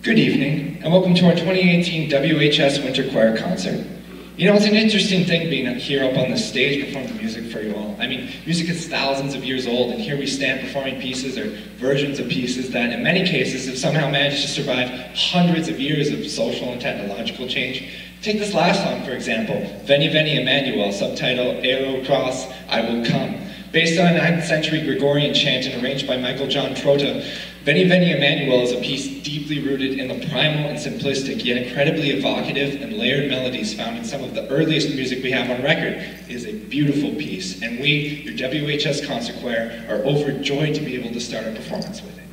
Good evening, and welcome to our 2018 WHS Winter Choir Concert. You know, it's an interesting thing being here up on the stage performing music for you all. I mean, music is thousands of years old, and here we stand performing pieces or versions of pieces that, in many cases, have somehow managed to survive hundreds of years of social and technological change. Take this last song, for example, Veni Veni Emmanuel, subtitle Ero Cross, I Will Come. Based on a 9th century Gregorian chant and arranged by Michael John Trotta, Veni Veni Emmanuel is a piece deeply rooted in the primal and simplistic, yet incredibly evocative and layered melodies found in some of the earliest music we have on record. It is a beautiful piece, and we, your WHS Concert Choir, are overjoyed to be able to start our performance with it.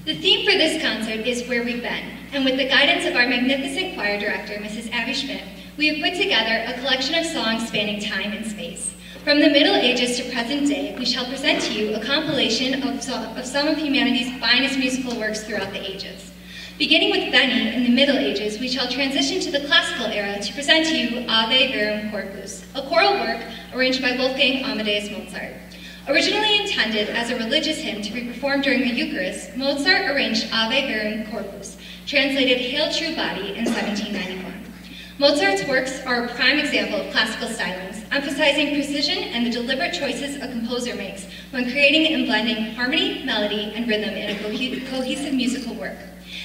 The theme for this concert is Where We've Been, and with the guidance of our magnificent choir director, Mrs. Abby Schmidt, we have put together a collection of songs spanning time and space. From the Middle Ages to present day, we shall present to you a compilation of some of humanity's finest musical works throughout the ages. Beginning with Beni in the Middle Ages, we shall transition to the classical era to present to you Ave Verum Corpus, a choral work arranged by Wolfgang Amadeus Mozart. Originally intended as a religious hymn to be performed during the Eucharist, Mozart arranged Ave Verum Corpus, translated Hail True Body, in 1791. Mozart's works are a prime example of classical stylings, emphasizing precision and the deliberate choices a composer makes when creating and blending harmony, melody, and rhythm in a cohesive musical work.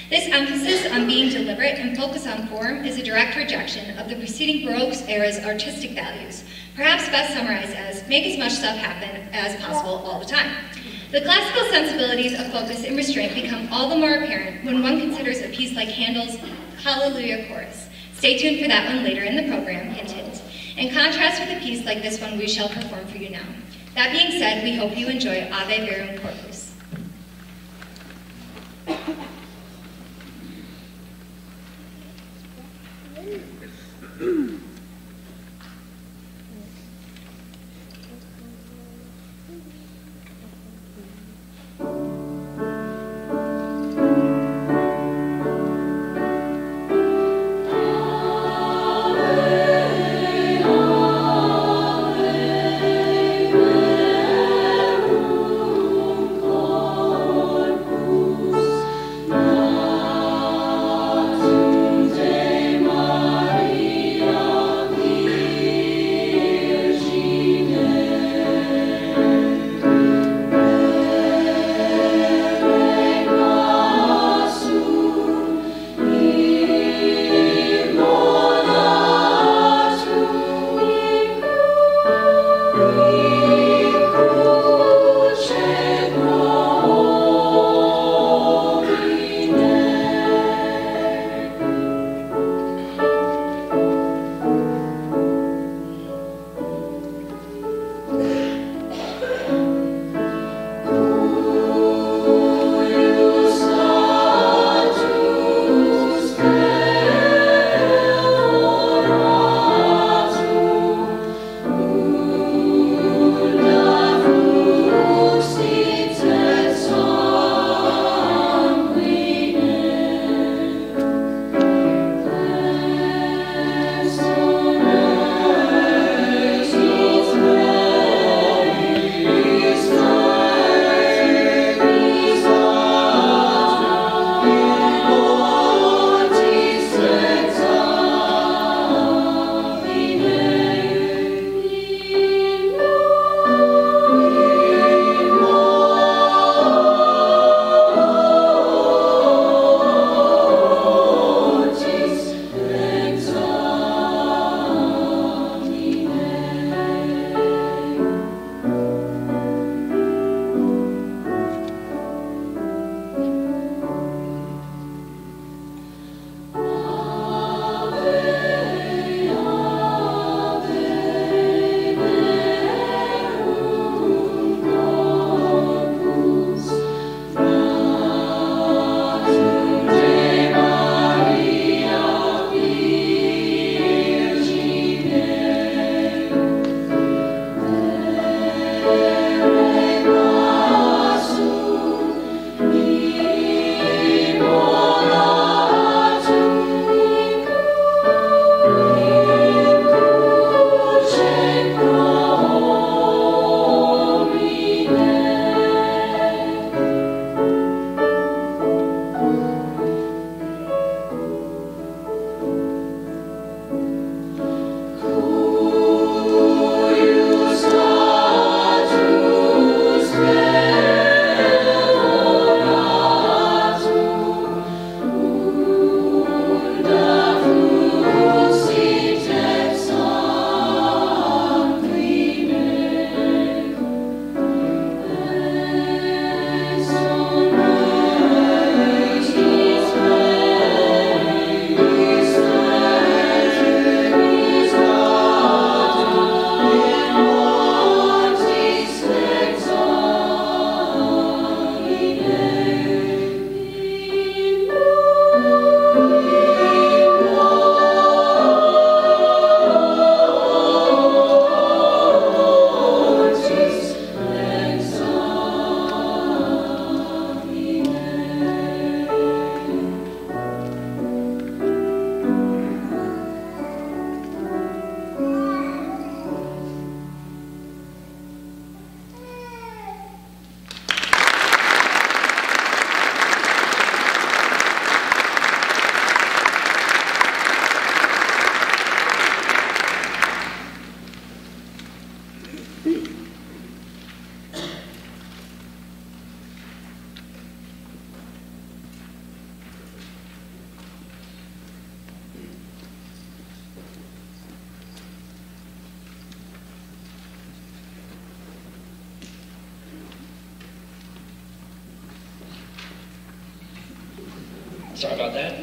This emphasis on being deliberate and focus on form is a direct rejection of the preceding Baroque era's artistic values, perhaps best summarized as, make as much stuff happen as possible all the time. The classical sensibilities of focus and restraint become all the more apparent when one considers a piece like Handel's Hallelujah Chorus. Stay tuned for that one later in the program, hint hint. In contrast with a piece like this one we shall perform for you now. That being said, we hope you enjoy Ave Verum Corpus. Maria Sorry about that.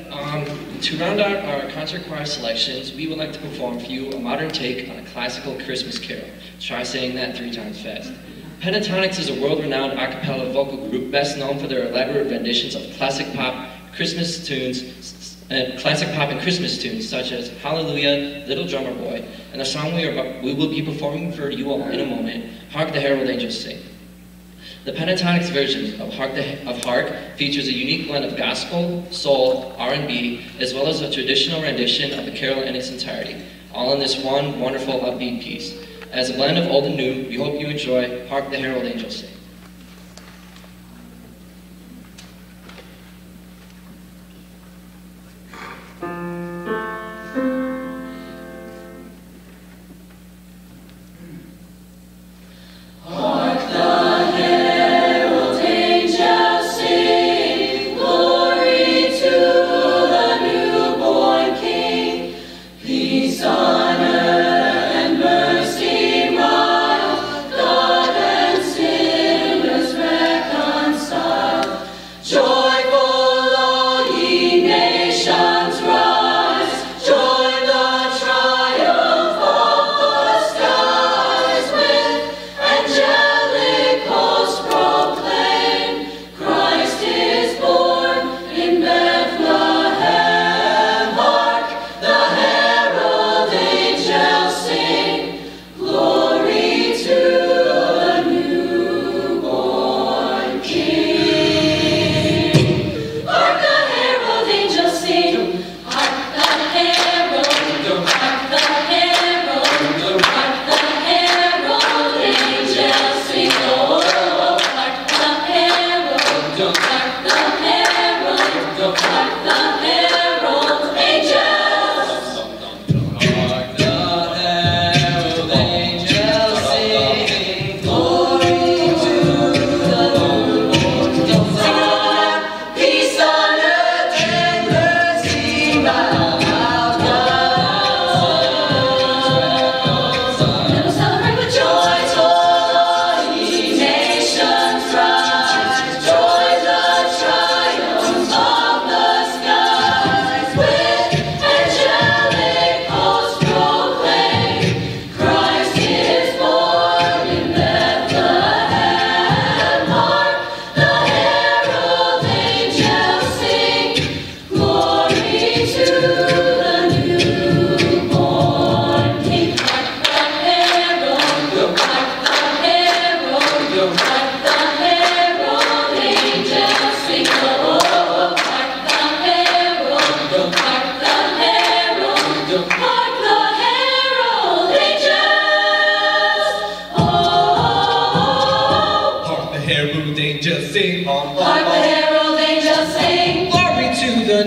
To round out our concert choir selections, we would like to perform for you a modern take on a classical Christmas carol. Try saying that 3 times fast. Pentatonics is a world-renowned a cappella vocal group best known for their elaborate renditions of classic pop Christmas tunes, classic pop and Christmas tunes such as Hallelujah, Little Drummer Boy, and the song we will be performing for you all in a moment, Hark the Herald Angels Sing. The Pentatonics version of Hark features a unique blend of gospel, soul, R&B, as well as a traditional rendition of the carol in its entirety, all in this one wonderful upbeat piece. As a blend of old and new, we hope you enjoy Hark the Herald Angels Sing.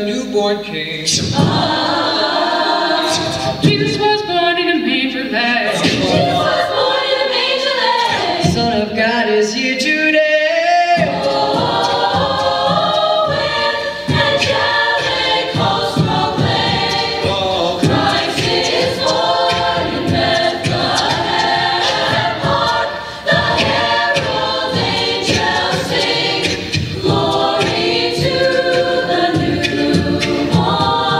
Newborn King. Jesus was born in a manger lad. Jesus was born in a manger lad. The Son of God is here today. Oh, when angelic hosts proclaim, Christ is born in Bethlehem. Hark, the herald angels sing, glory to the newborn.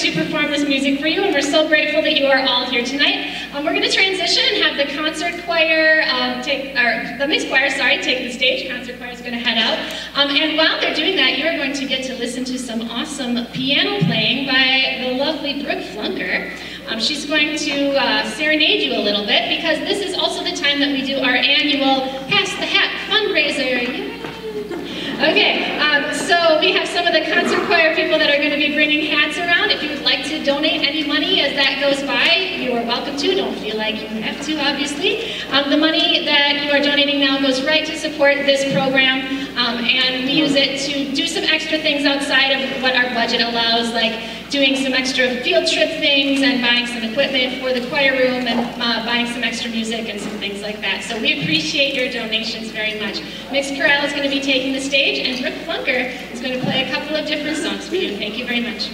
to perform this music for you, and we're so grateful that you are all here tonight. We're going to transition and have the concert choir the mixed choir, take the stage. Concert choir is going to head out. And while they're doing that, you're going to get to listen to some awesome piano playing by the lovely Brooke Flunker. She's going to serenade you a little bit, because this is also the time that we do our annual Pass the Hat fundraiser. Yay! Okay, so we have some of the concert choir people that are going to be bringing hats around. If you would like to donate any money as that goes by, you are welcome to. Don't feel like you have to, obviously. The money that you are donating now goes right to support this program, and we use it to do some extra things outside of what our budget allows, like doing some extra field trip things and buying some equipment for the choir room and buying some extra music and some things like that. So we appreciate your donations very much. Mixed Chorale is going to be taking the stage, and Brooke Flunker is going to play a couple of different songs for you. Thank you very much.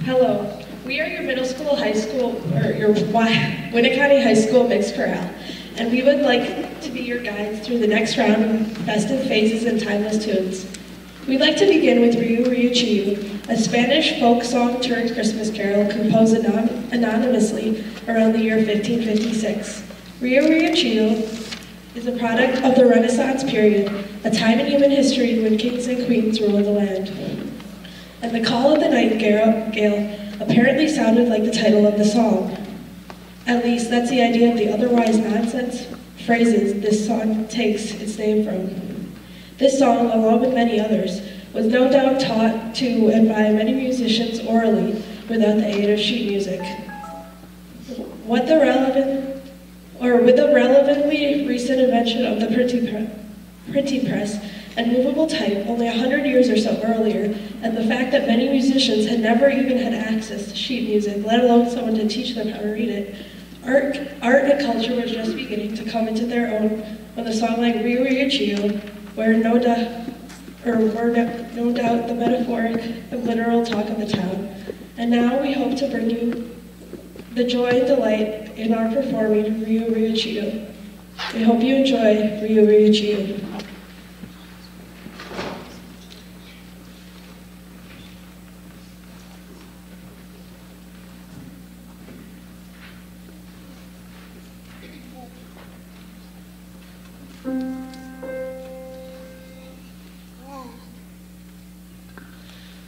Hello, we are your middle school, high school, or your Winneconne High School mixed chorale, and we would like to be your guides through the next round of festive phases and timeless tunes. We'd like to begin with Riu Riu Chiu, a Spanish folk song turned Christmas carol composed anonymously around the year 1556. Riu Riu Chiu is a product of the Renaissance period, a time in human history when kings and queens ruled the land. And the call of the nightingale apparently sounded like the title of the song. At least that's the idea of the otherwise nonsense phrases this song takes its name from. This song, along with many others, was no doubt taught to and by many musicians orally without the aid of sheet music. With the relatively recent invention of the printing press and movable type only 100 years or so earlier, and the fact that many musicians had never even had access to sheet music, let alone someone to teach them how to read it, art and culture was just beginning to come into their own when a song like Riu Riu Chiu, were no doubt the metaphoric and literal talk of the town. And now we hope to bring you the joy and delight in our performing Riu Riu Chiu. We hope you enjoy Riu Riu Chiu.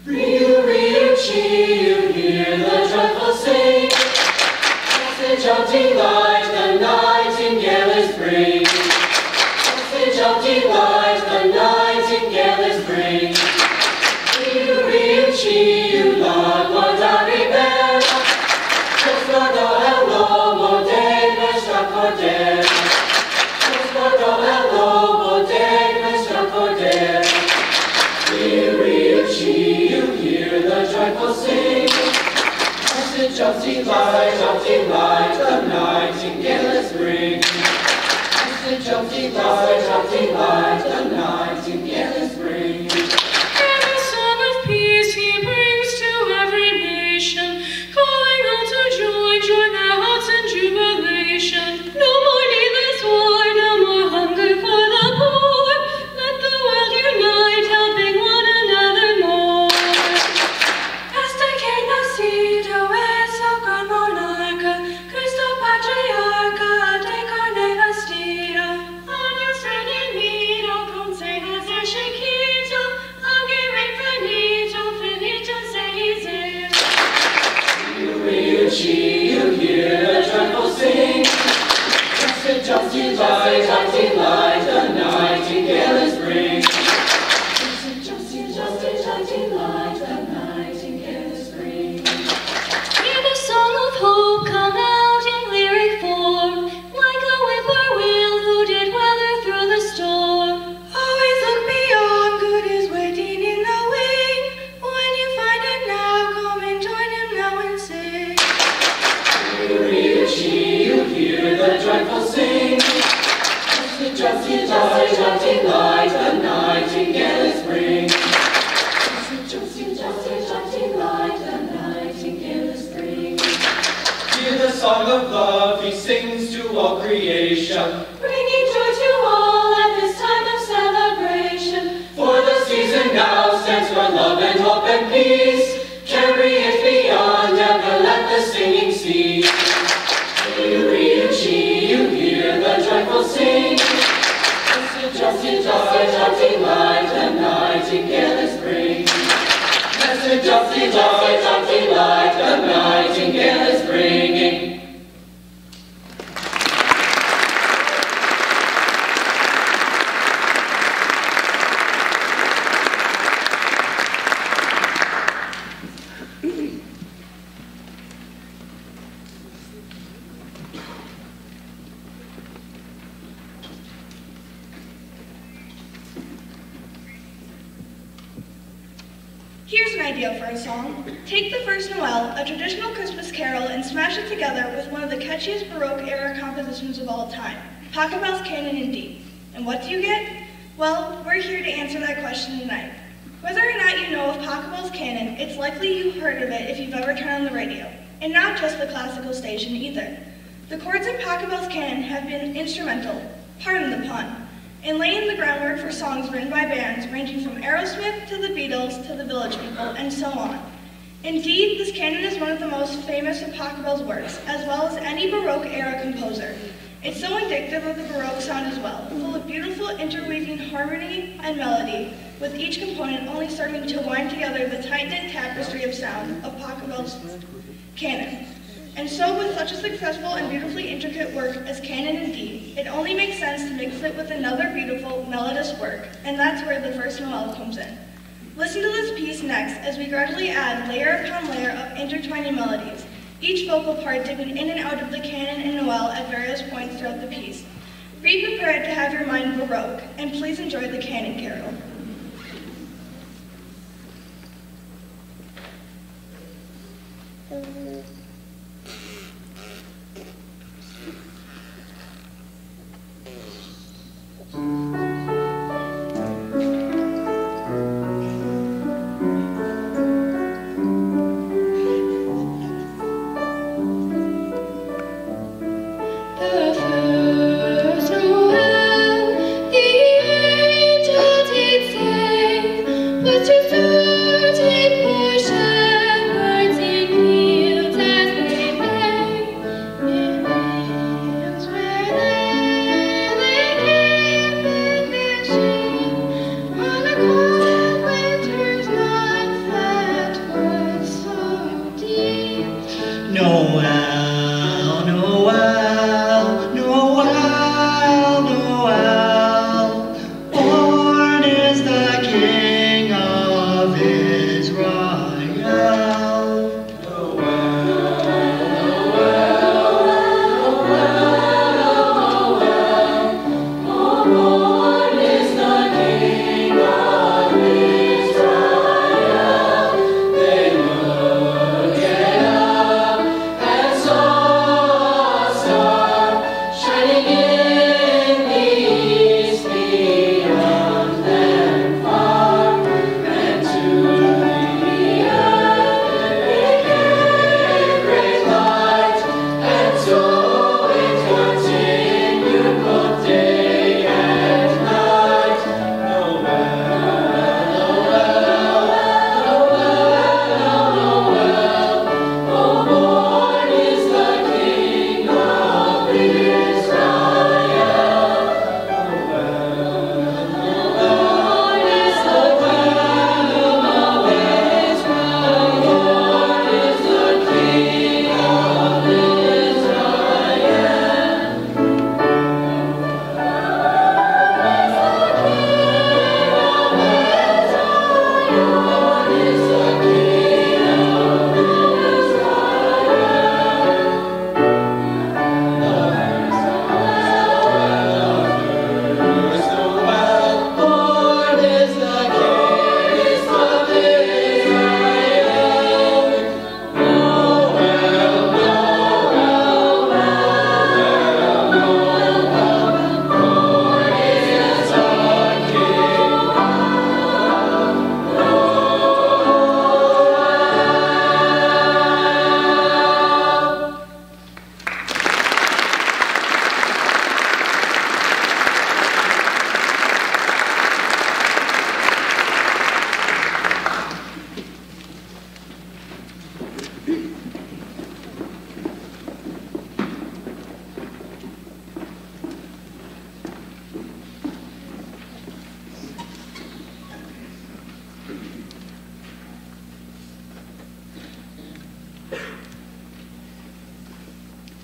Riu Riu Chiu, hear the joyful sing, message of delight the nightingale is bring. Message of delight the nightingale is bring. Riu Riu Chiu, la guarda ribera, Cosguardo el lobo de nuestra cordera. Cosguardo el lobo de nuestra cordera. Riu Riu Chiu, hear the joyful sing, message of delight, the nightingale is bring. Message of delight, the nightingale is bring. And a song of peace he brings to every nation, calling all to join their hearts in jubilation. No more needless war, no more hunger for the poor. Let the world unite, helping one another more. Hasta que nacido es el gran monarca, Cristo patriarca de carne vestida. Años redimido, consejas de chiquito, aguirre infinito, finito se dice. Riu Riu Chiu, hear the joyful sing, message of delight, the nightingale is bring. Message of delight, the nightingale is bring. Hear the song of hope come out in lyric form, like a whippoorwill who did weather through the storm. Always look beyond, good is waiting in the wing. When you find it now, come and join him now and sing. Riu Riu Chiu, hear the joyful sing, message of delight, the nightingale is bring. Message of delight, the nightingale is bring. Hear the song of love he sings to all creation, Bringing joy to all at this time of celebration. for the season now stands for love and hope and peace. Carry it beyond, never let the singing cease. Riu Riu Chiu, hear the joyful sing, message of delight, the nightingale is bring. Message of delight, the nightingale is bringing. Here's an idea for a song. Take the first Noel, a traditional Christmas carol, and smash it together with one of the catchiest Baroque-era compositions of all time, Pachelbel's Canon in D. And what do you get? Well, we're here to answer that question tonight. Whether or not you know of Pachelbel's canon, it's likely you've heard of it if you've ever turned on the radio, and not just the classical station either. The chords in Pachelbel's canon have been instrumental, pardon the pun, in laying the groundwork for songs written by bands ranging from Aerosmith to the Beatles to the Village People, and so on. Indeed, this canon is one of the most famous of Pachelbel's works, as well as any Baroque-era composer. It's so indicative of the Baroque sound as well, full of beautiful interweaving harmony and melody, with each component only serving to wind together the tight-knit tapestry of sound of Pachelbel's canon. And so, with such a successful and beautifully intricate work as canon indeed, it only makes sense to mix it with another beautiful, melodious work, and that's where the first Noel comes in. Listen to this piece next as we gradually add layer upon layer of intertwining melodies, each vocal part dipping in and out of the canon and Noel at various points throughout the piece. Be prepared to have your mind Baroque, and please enjoy the canon carol.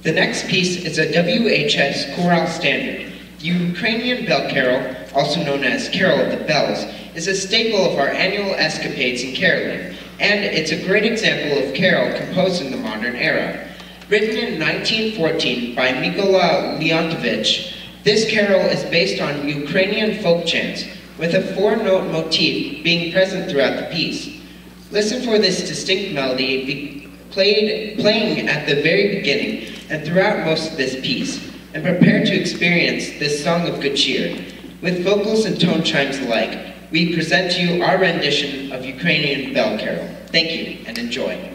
The next piece is a WHS chorale standard. The Ukrainian bell carol, also known as Carol of the Bells, is a staple of our annual escapades in caroling, and it's a great example of carol composed in the modern era. Written in 1914 by Mykola Leontovich, this carol is based on Ukrainian folk chants, with a four-note motif being present throughout the piece. Listen for this distinct melody playing at the very beginning and throughout most of this piece, and prepare to experience this song of good cheer. With vocals and tone chimes alike, we present to you our rendition of Ukrainian Bell Carol. Thank you and enjoy.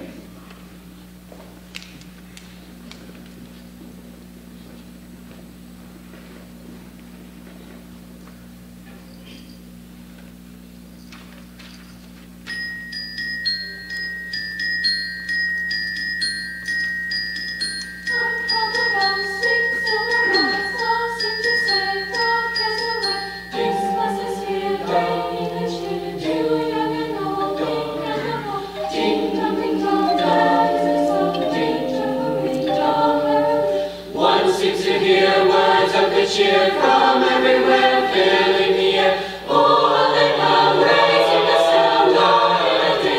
Cheer from everywhere, filling the air. Oh, they come raising the sound of the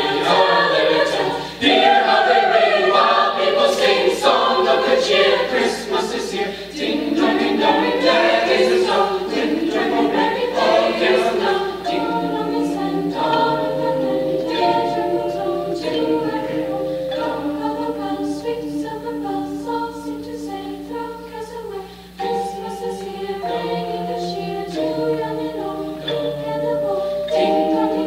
hear how they ring while people sing song of good cheer. Christmas is here. Ding dong, ding dong, there is a song. Ding dong, dong, ding, all carols now. Ding dong, is sent on in the dear jungle tone to everyone. Dong of the bells, sweet silver bells, all seem to say, throw cares away. Christmas is here, ringing the cheer to young and old. Look at the ball, ding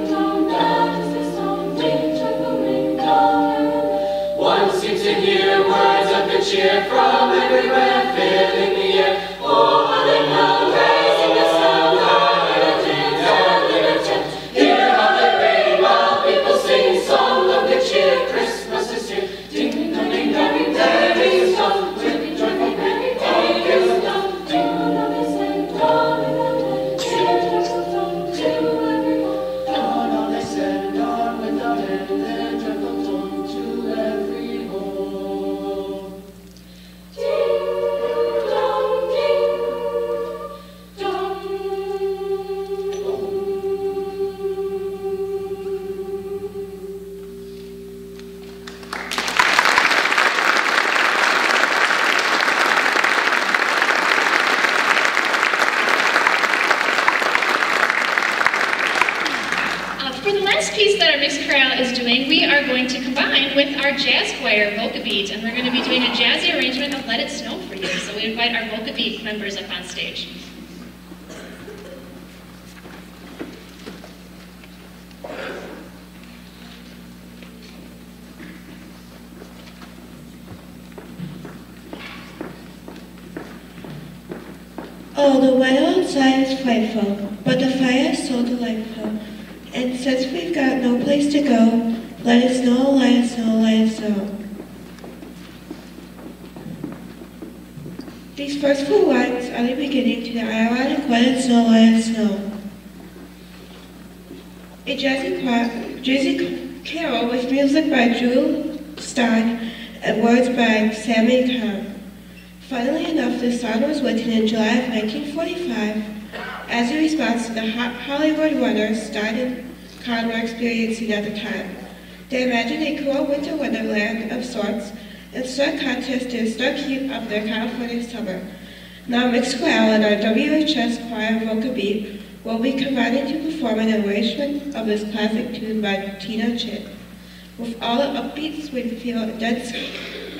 dong, that is the song. Ring, jungle, ring, dong, carol. One seems to hear words of good cheer from everywhere, filling the air. Oh, how they come raising the sound of melodies and little hear how they ring while people sing song of good cheer. Christmas is here. Ding dong, there is a song. With joyful ring, all carols now. Ding dong, is sent on in the night. Dear jungle tone to everyone. Dawn on they send on without end. Their jungle tone to every home. Ding dong, For the last piece that our mixed chorale is doing, we are going to combine with our jazz choir, Voca Beat, and we're going to be doing a jazzy arrangement of Let It Snow for You. So we invite our Voca Beat members up on stage. Oh, the weather outside is frightful, but the fire is so delightful. And since we've got no place to go, let it snow, let it snow, let it snow. These first four lines are the beginning to the ironic Let It Snow, Let It Snow. A jazzy carol with music by Drew Stein and words by Sammy Kahn. Funnily enough, this song was written in July of 1945 as a response to the hot Hollywood runners Stein and Kahn were experiencing at the time. They imagined a cool winter wonderland of sorts in stark contrast to the stark heat of their California summer. Now mixed chorale and our WHS choir Voca Beat will be combining to perform an arrangement of this classic tune by Tina Chin. With all the upbeat swing feel and dense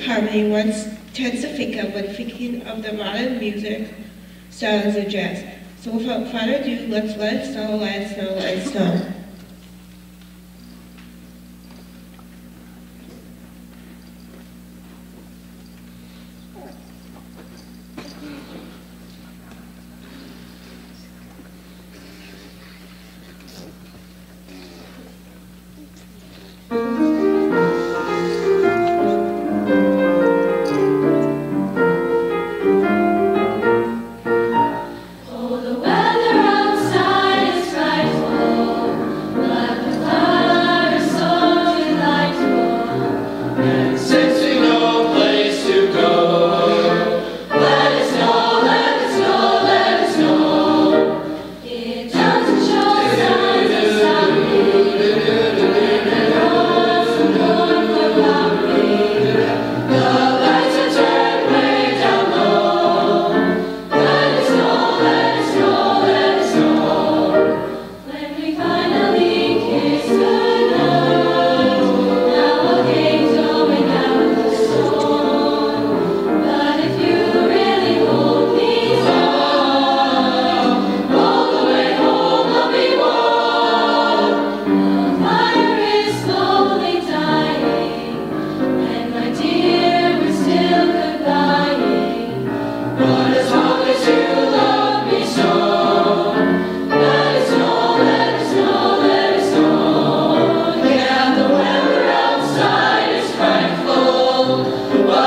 harmony one tends to think of when thinking of the modern music styles of jazz. So without further ado, let's let it snow, let it snow, let it snow. Oh, the weather outside is frightful.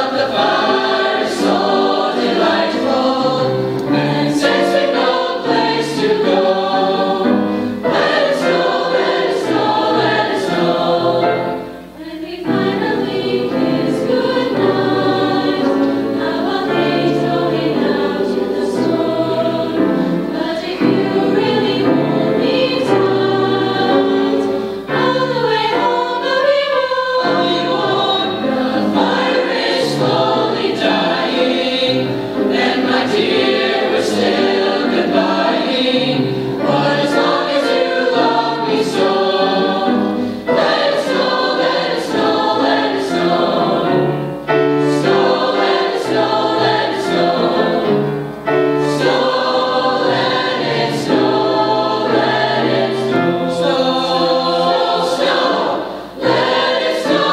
but the fire is so delightful. And since we've no place to go, let it snow, let it snow, let it snow. When we finally kiss goodnight, how I'll hate going out in the storm. But if you really hold me tight, on the way home I'll be warm. The fire is slowly dying, and my dear, we're still goodbying. But as long as you love me so, let it snow, let it snow, let it snow. Snow, let it snow, let it snow. Snow, let it snow, let it snow. Snow, snow, let it snow.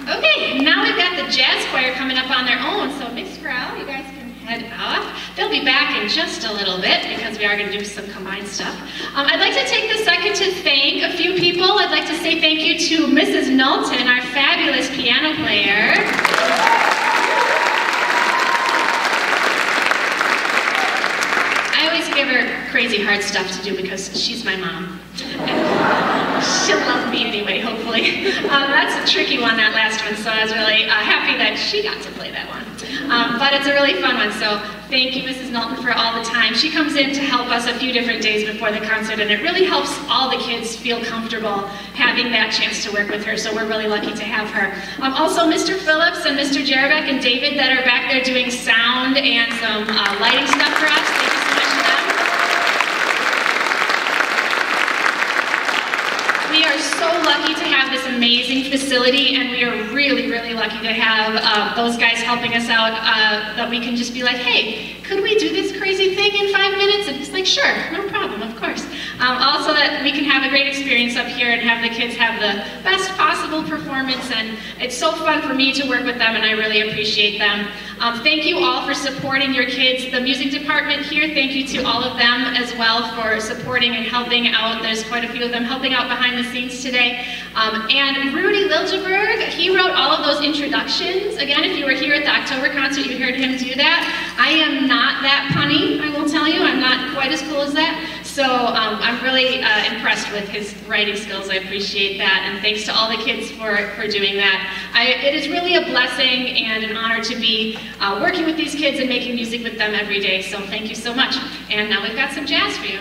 Okay, now we've got the jazz choir coming up on their own, so mixed chorale, you guys can head off. They'll be back in just a little bit because we are going to do some combined stuff. I'd like to take the second to thank a few people. I'd like to say thank you to Mrs. Knowlton, our fabulous piano player. I always give her crazy hard stuff to do because she's my mom. And she'll love me anyway, hopefully. That's a tricky one, that last one, so I was really happy that she got to play that one. But it's a really fun one, so thank you, Mrs. Knowlton, for all the time. She comes in to help us a few different days before the concert, and it really helps all the kids feel comfortable having that chance to work with her, so we're really lucky to have her. Also, Mr. Phillips and Mr. Jarabek and David that are back there doing sound and some lighting stuff for us. Thank you so much to them. We are so lucky to have this amazing facility, and we are really, really lucky to have those guys helping us out, that we can just be like, hey, could we do this crazy thing in 5 minutes? And it's like, sure, no problem, of course. Also that we can have a great experience up here and have the kids have the best possible performance, and it's so fun for me to work with them, and I really appreciate them. Thank you all for supporting your kids. The music department here, thank you to all of them as well for supporting and helping out. There's quite a few of them helping out behind the scenes today. And Rudy Liljeberg, he wrote all of those introductions. Again, if you were here at the October concert, you heard him do that. I am not that punny, I will tell you. I'm not quite as cool as that. So I'm really impressed with his writing skills. I appreciate that, and thanks to all the kids for doing that. It is really a blessing and an honor to be working with these kids and making music with them every day, so thank you so much. And now we've got some jazz for you.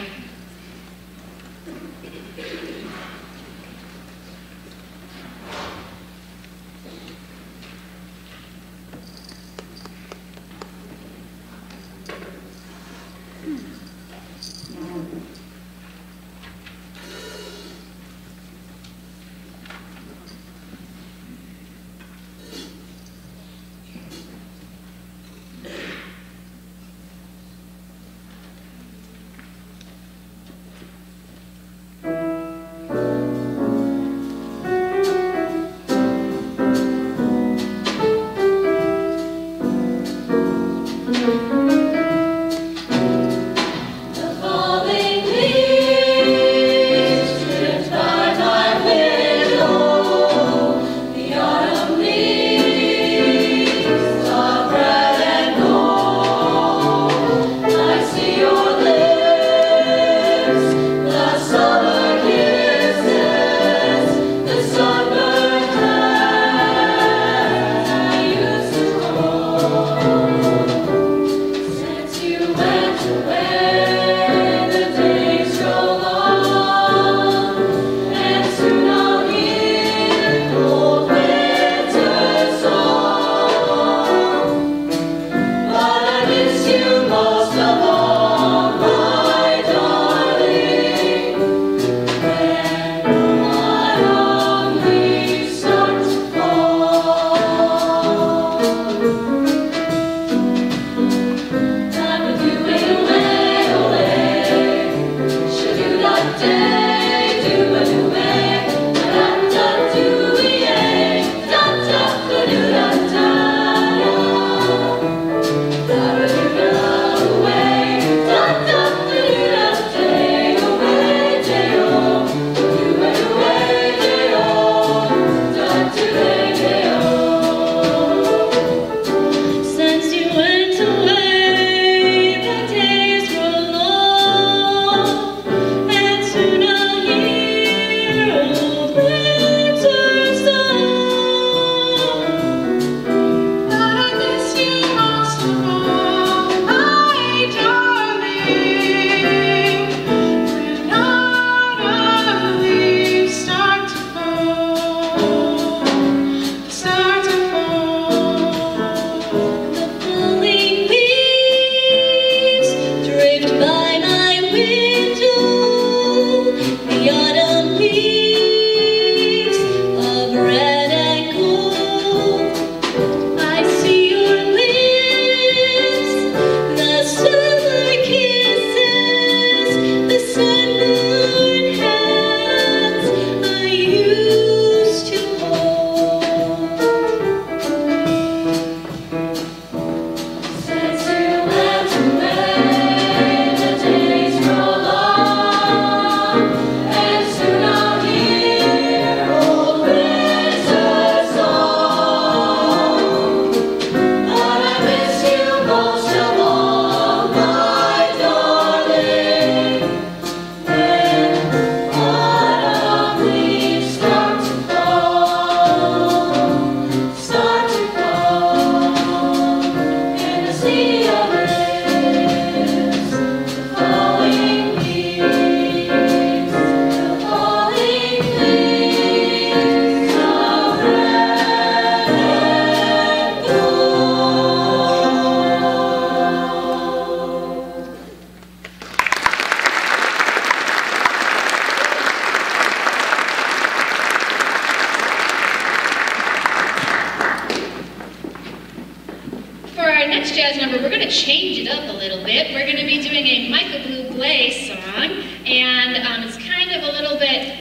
For our next jazz number, we're going to change it up a little bit. We're going to be doing a Michael Bublé song, and it's kind of a little bit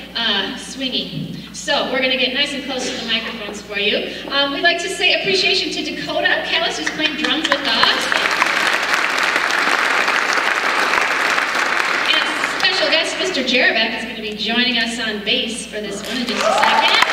swingy. So we're going to get nice and close to the microphones for you. We'd like to say appreciation to Dakota Callis, who's playing drums with us. And special guest, Mr. Jerebeck, is going to be joining us on bass for this one in just a second.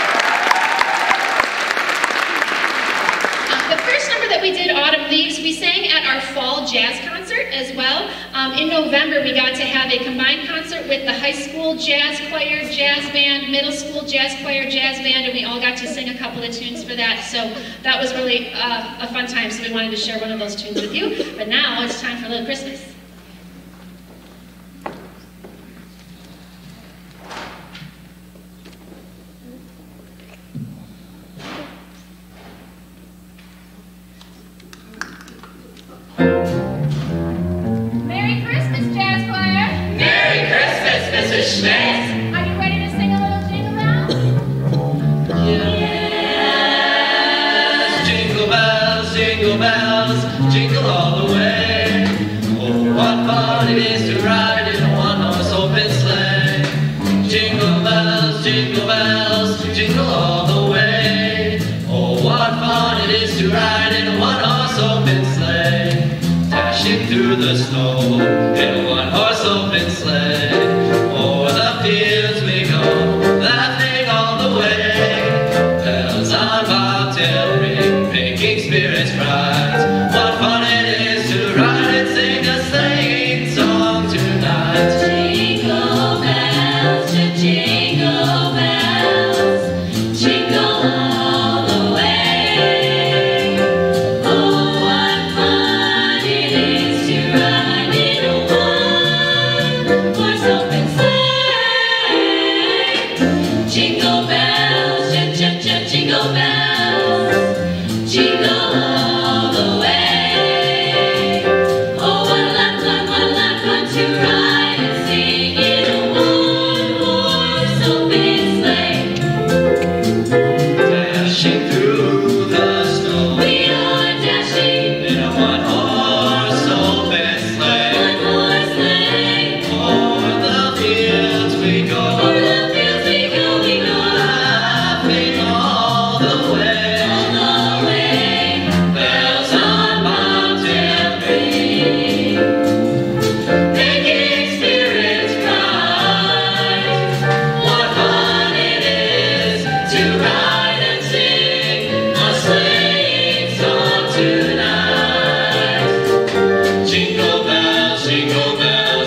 The first number that we did, Autumn Leaves, we sang at our fall jazz concert as well. In November, we got to have a combined concert with the high school jazz choir, jazz band, middle school jazz choir, jazz band, and we all got to sing a couple of tunes for that. So that was really a fun time, so we wanted to share one of those tunes with you. But now it's time for a little Christmas. Merry Christmas, Jazz Choir! Merry Christmas, Mrs. Schmidt! Are you ready to sing a little jingle bells? Yes, jingle bells, jingle all the way. Oh, what fun it is to ride in a one-horse open sleigh. Jingle bells, jingle all the way. Oh, what fun it is to ride in a one-horse open sleigh. Dashing through the snow in a one-horse open sleigh. O'er the fields we go, laughing all the way. Bells on bobtail ring, making spirits bright. What fun it is to ride and sing a sleighing song tonight. Jingle bells, jingle bells, jingle all the way. Oh, what fun it is to ride in a one-horse open sleigh. Jingle bells, jingle bells, jingle all the way. Oh, what a lot fun to ride and sing in a one-horse open sleigh. Dashing through the snow We are dashing in a one-horse open sleigh. one-horse sleigh. O'er the fields we go, Over the fields we go, laughing all the way. all the way. Bells on bobtail Ring, making spirits bright. What fun it is to ride and sing a sleighing song tonight. Jingle bells,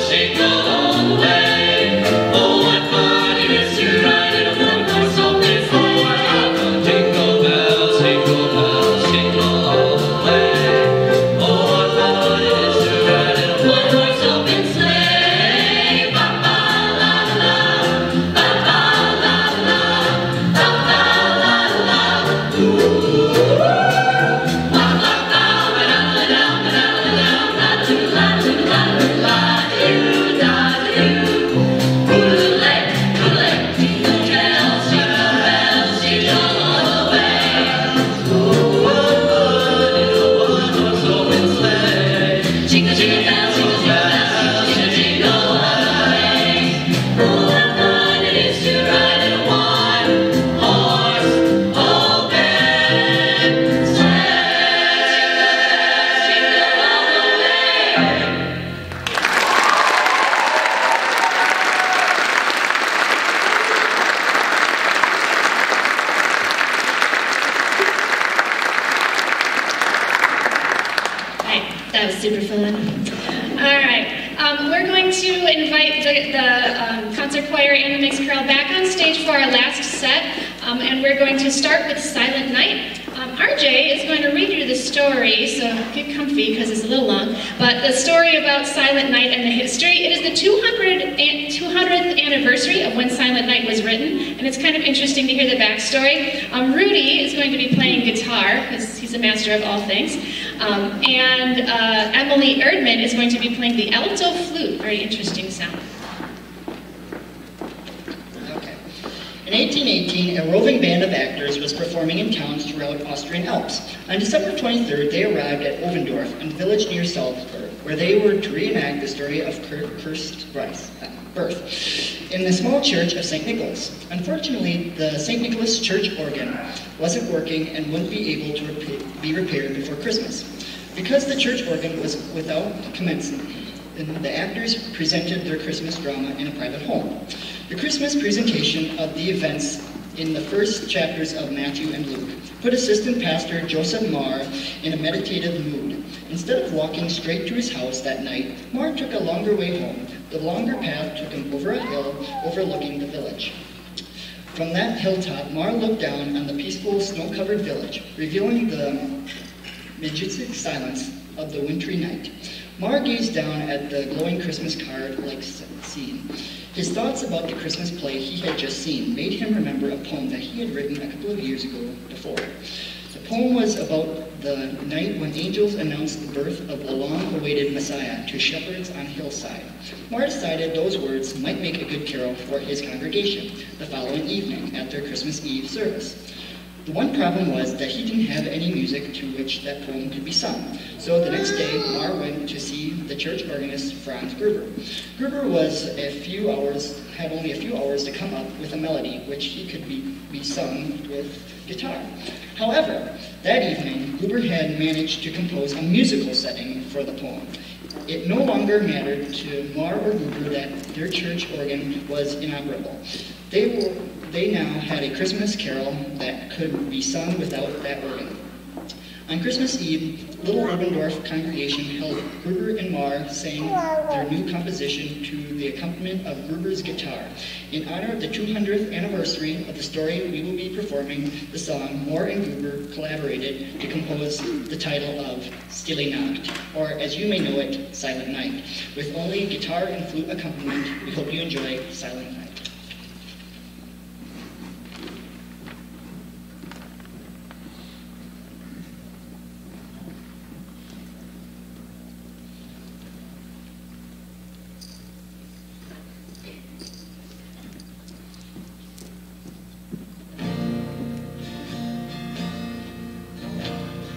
jingle all the way. Oh, what fun it is to ride in a one-horse open sleigh. Jingle bells, jingle all the way. Oh, what fun it is to ride in a One-horse open sleigh. Ba ba la la, ba ba la la, ba ba la la. Ooh. Ba ba ba ba da da da da da da do la do la do la do da do. Hooray, hooray, jingle bells, jingle all the way. one-horse open sleigh. Jingle, jingle bells, jingle, jingle bells, jingle, jingle all the way. Oh, what fun it is to ride in a one-horse open sleigh. Jingle all the way. Right, that was super fun. All right, we're going to invite the concert choir and the mixed chorale back on stage for our last set, and we're going to start with Silent Night. RJ is going to read you the story, so get comfy because it's a little long, but the story about Silent Night and the history. It is the 200th anniversary of when Silent Night was written, and it's kind of interesting to hear the backstory. Rudy is going to be playing guitar, because he's a master of all things, and Emily Erdman is going to be playing the alto flute. Very interesting sound. Okay. In 1818, a roving band of actors was performing in towns throughout Austrian Alps. On December 23rd, they arrived at Ovendorf, a village near Salzburg, where they were to reenact the story of Kirst's birth in the small church of St. Nicholas. Unfortunately, the St. Nicholas church organ wasn't working and wouldn't be able to be repaired before Christmas. Because the church organ was without commencement, the actors presented their Christmas drama in a private home. The Christmas presentation of the events in the first chapters of Matthew and Luke put assistant pastor Joseph Marr in a meditative mood. Instead of walking straight to his house that night, Marr took a longer way home. The longer path took him over a hill overlooking the village. From that hilltop, Marr looked down on the peaceful, snow-covered village, revealing the majestic silence of the wintry night. Marr gazed down at the glowing Christmas card-like scene. His thoughts about the Christmas play he had just seen made him remember a poem that he had written a couple of years ago before. The poem was about the night when angels announced the birth of the long-awaited Messiah to shepherds on hillside. Marr decided those words might make a good carol for his congregation the following evening at their Christmas Eve service. The one problem was that he didn't have any music to which that poem could be sung. So the next day, Marr went to see the church organist Franz Gruber. Gruber had only a few hours to come up with a melody which he could be sung with guitar. However, that evening, Gruber had managed to compose a musical setting for the poem. It no longer mattered to Marr or Gruber that their church organ was inoperable. They now had a Christmas carol that could be sung without that organ. On Christmas Eve, Little Obendorf congregation held Gruber and Marr sang their new composition to the accompaniment of Gruber's guitar. In honor of the 200th anniversary of the story we will be performing the song, Marr and Gruber collaborated to compose the title of Stille Nacht, or as you may know it, Silent Night. With only guitar and flute accompaniment, we hope you enjoy Silent Night.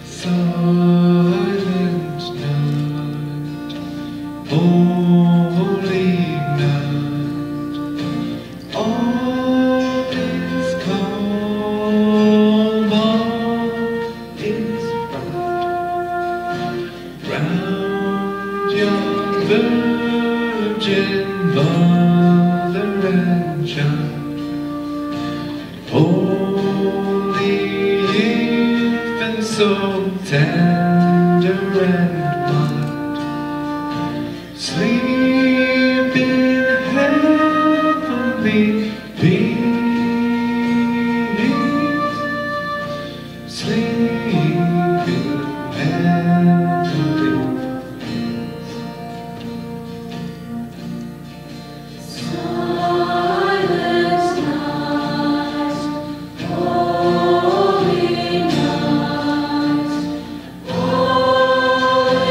Silent night, holy night, all is calm, all is bright. Round young virgin mother and child, holy infant, so tender and mild, sleep in heavenly peace, sleep in heavenly peace. Silent night, holy night, all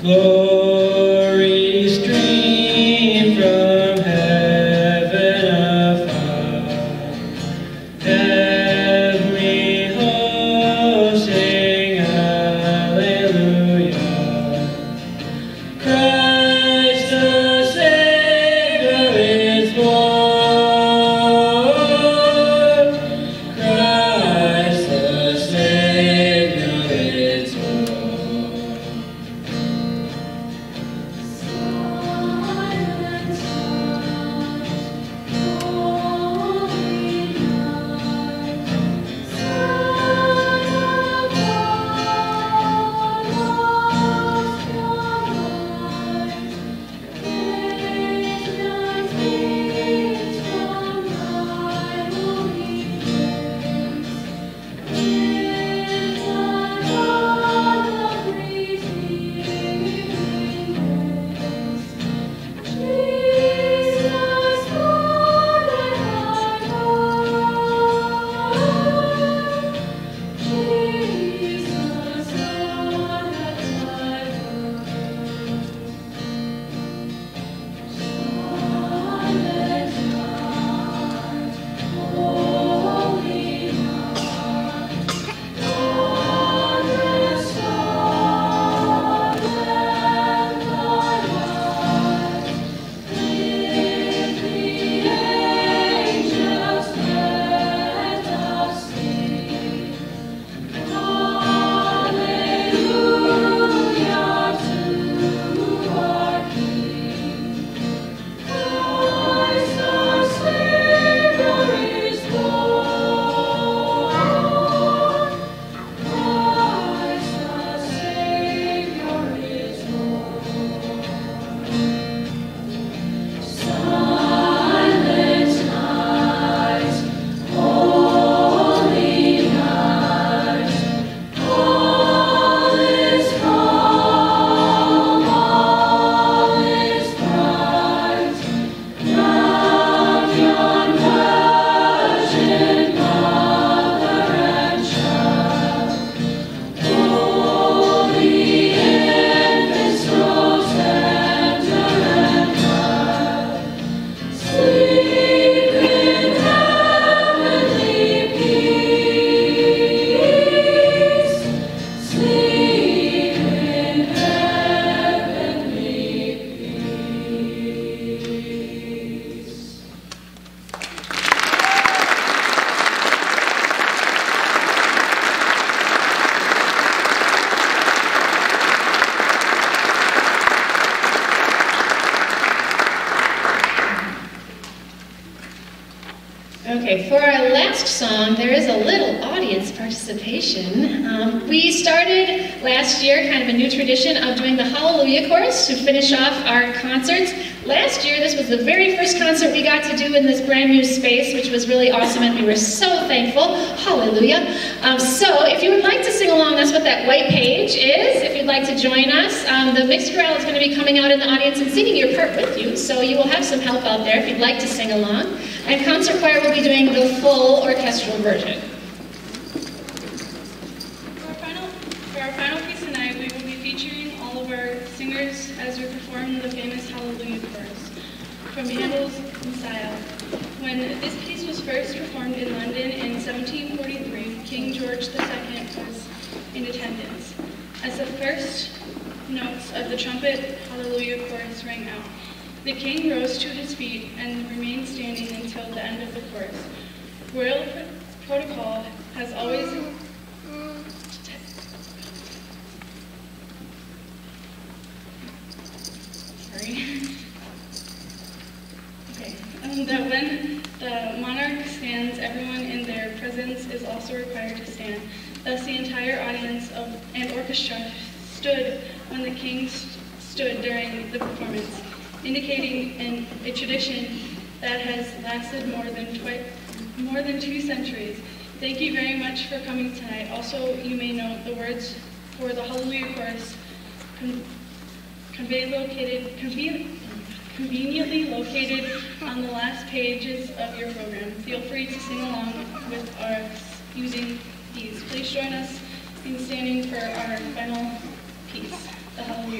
Glory stream from heaven afar. Heavenly hosts sing hallelujah. Christ the Savior is born. Christ the Savior is born. Okay, for our last song, there is a little audience participation. We started last year kind of a new tradition of doing the Hallelujah Chorus to finish off our concerts. Last year, this was the very first concert we got to do in this brand new space, which was really awesome, and we were so thankful. Hallelujah. So if you would like to sing along, that's what that white page is. If you'd like to join us, the mixed chorale is going to be coming out in the audience and singing your part with you, so you will have some help out there if you'd like to sing along. And concert choir will be doing the full orchestral version. For our final piece tonight, we will be featuring all of our singers as we perform the famous Hallelujah Chorus from Handel's Messiah. When this piece was first performed in London in 1743, King George II was in attendance. As the first notes of the trumpet Hallelujah Chorus rang out, the king rose to his feet and remained standing until the end of the chorus. Royal protocol has always that when the monarch stands, everyone in their presence is also required to stand. Thus, the entire audience and orchestra stood when the king stood during the performance, indicating a tradition that has lasted more than 2 centuries. Thank you very much for coming tonight. Also, you may note the words for the Hallelujah Chorus conveniently located on the last pages of your program. Feel free to sing along with us using these. Please join us in standing for our final piece, the Hallelujah.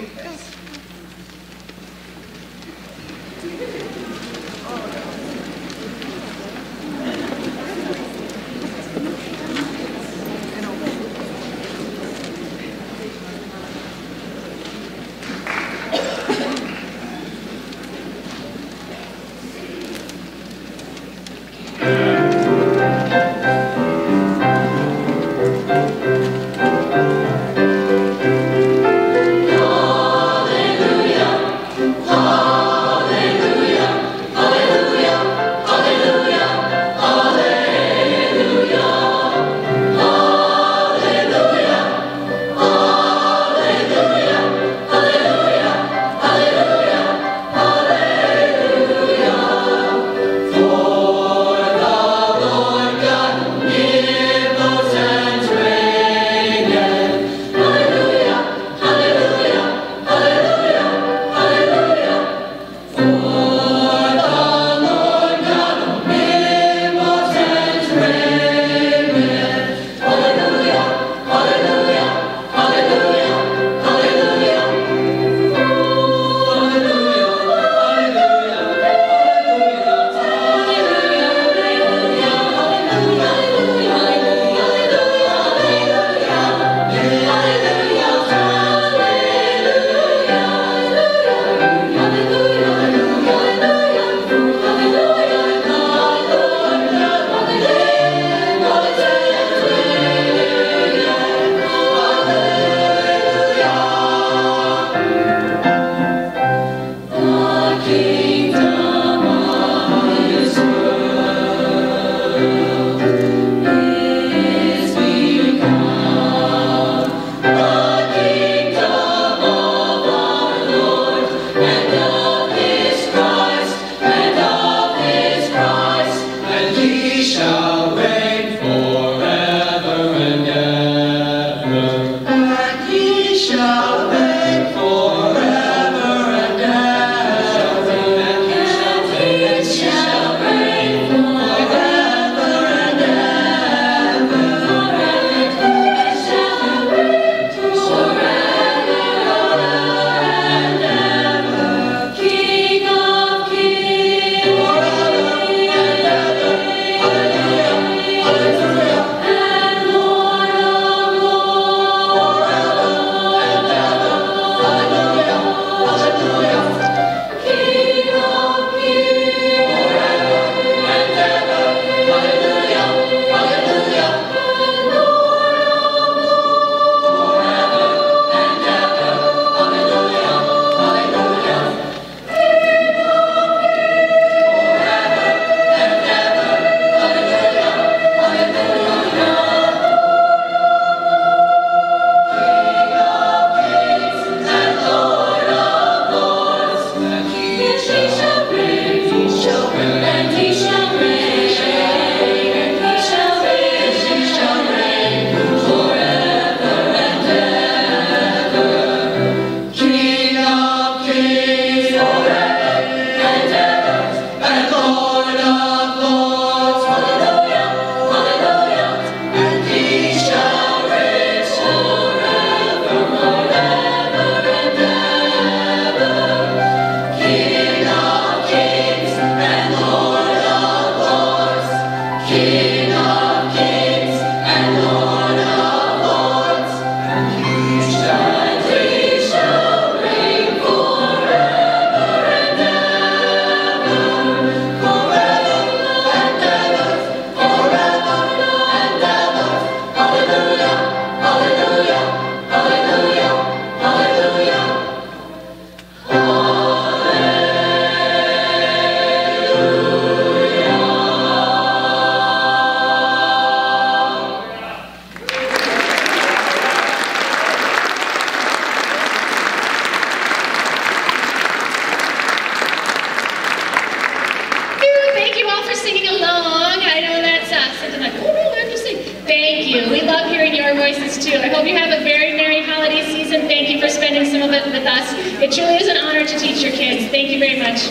voices too. I hope you have a very merry holiday season. Thank you for spending some of it with us. It truly is an honor to teach your kids. Thank you very much.